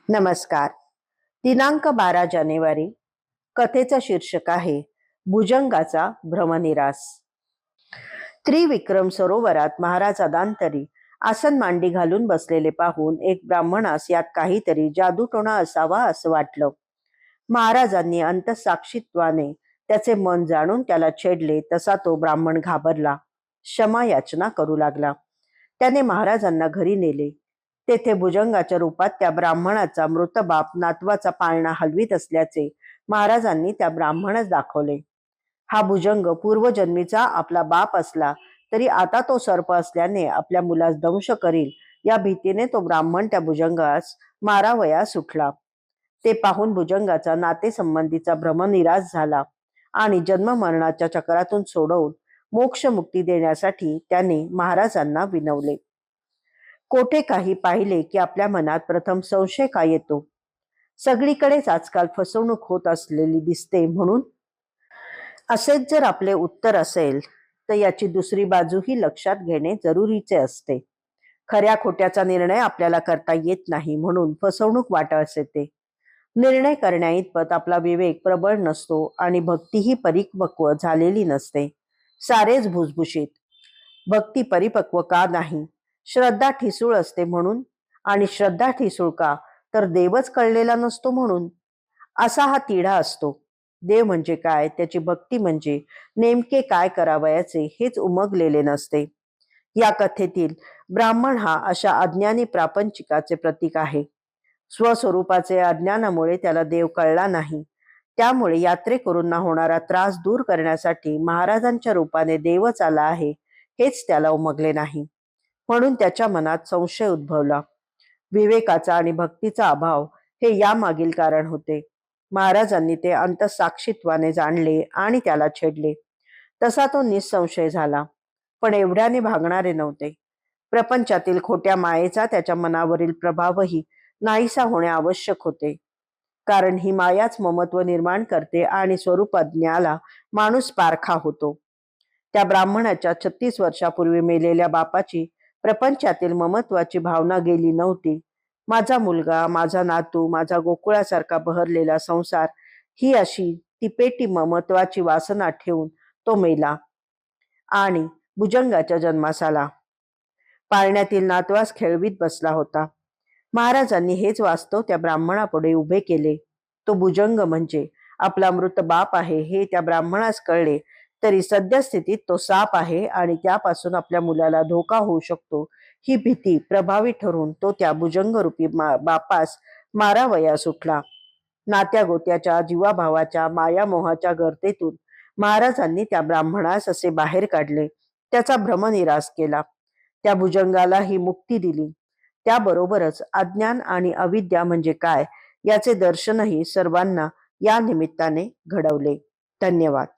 नमस्कार. दिनांक 12 जानेवारी. कथेचं शीर्षक आहे भुजंगाचा भ्रमनिरास. त्रिविक्रम सरोवरात महाराज अदांतरी आसन मांडी घालून बसलेले पाहून एक ब्राह्मणास यात काहीतरी जादूटोणा असावा असं वाटलं. महाराजांनी अंतसाक्षीत्वाने त्याचे मन जाणून त्याला छेडले तसा तो ब्राह्मण घाबरला, क्षमा याचना करू लागला. त्याने महाराजांना घरी नेले. तेथे भुजंगाच्या रूपात त्या ब्राह्मणाचा मृत बाप नातवाचा पाळणा हलवीत असल्याचे महाराजांनी त्या ब्राह्मणास दाखवले. हा भुजंग पूर्वजन्मीचा आपला बाप असला तरी आता तो सर्प असल्याने आपल्या मुलास दंश करील या भीतीने तो ब्राह्मण त्या भुजंगास मारावयास सुटला. ते पाहून भुजंगाचा नातेसंबंधीचा भ्रमनिरास झाला आणि जन्म मरणाच्या चक्रातून सोडवून मोक्ष मुक्ती देण्यासाठी त्याने महाराजांना विनवले. कोठे काही पाहिले की आपल्या मनात प्रथम संशय का येतो? सगळीकडेच आजकाल फसवणूक होत असलेली दिसते म्हणून. असेच जर आपले उत्तर असेल तर याची दुसरी बाजूही लक्षात घेणे जरुरीचे असते. खऱ्या खोट्याचा निर्णय आपल्याला करता येत नाही म्हणून फसवणूक वाटत येते. निर्णय करण्याइतपत आपला विवेक प्रबळ नसतो आणि भक्तीही परिपक्व झालेली नसते. सारेच भुसभुशीत. भक्ती परिपक्व का नाही? श्रद्धा ठिसूळ असते म्हणून. आणि श्रद्धा ठिसूळ का? तर देवच कळलेला नसतो म्हणून. असा हा तिढा असतो. देव म्हणजे काय, त्याची भक्ती म्हणजे नेमके काय करावयाचे हेच उमगलेले नसते. या कथेतील ब्राह्मण हा अशा अज्ञानी प्रापंचिकाचे प्रतीक आहे. स्वस्वरूपाचे अज्ञानामुळे त्याला देव कळला नाही. त्यामुळे यात्रेकरूंना होणारा त्रास दूर करण्यासाठी महाराजांच्या रूपाने देवच आला आहे हेच त्याला उमगले नाही. म्हणून त्याच्या मनात संशय उद्भवला. विवेकाचा आणि भक्तीचा अभाव हे यामागील कारण होते. महाराजांनी ते अंतसाक्षीत्वाने जाणले आणि त्याला छेडले. तसा तो निसंशय झाला. पण एवढ्याने भागणारे नव्हते. प्रपंचातील खोट्या मायेचा त्याच्या मनावरील प्रभावही नाहीसा होणे आवश्यक होते. कारण ही मायाच ममत्व निर्माण करते आणि स्वरूपज्ञाला माणूस पारखा होतो. त्या ब्राह्मणाच्या 36 वर्षापूर्वी मेलेल्या बापाची प्रपंचातील ममत्वाची भावना गेली नव्हती. माझा मुलगा, माझा नातू, माझा गोकुळासारखा बहरलेला संसार, ही अशी तिपेटी ममत्वाची वासना ठेवून तो मेला आणि भुजंगाच्या जन्मास आला. पाळण्यातील नातवास खेळवीत बसला होता. महाराजांनी हेच वास्तव त्या ब्राह्मणापुढे उभे केले. तो भुजंग म्हणजे आपला मृत बाप आहे हे त्या ब्राह्मणास कळले तरी सद्यस्थितीत तो साप आहे आणि त्यापासून आपल्या मुलाला धोका होऊ शकतो ही भीती प्रभावी ठरून तो त्या भुजंगरूपी बापास मारावया सुटला. नात्या गोत्याच्या जीवाभावाच्या मायामोहाच्या गर्तेतून महाराजांनी त्या ब्राह्मणास असे बाहेर काढले. त्याचा भ्रमनिरास केला. त्या भुजंगाला ही मुक्ती दिली. त्याबरोबरच अज्ञान आणि अविद्या म्हणजे काय याचे दर्शनही सर्वांना या निमित्ताने घडवले. धन्यवाद.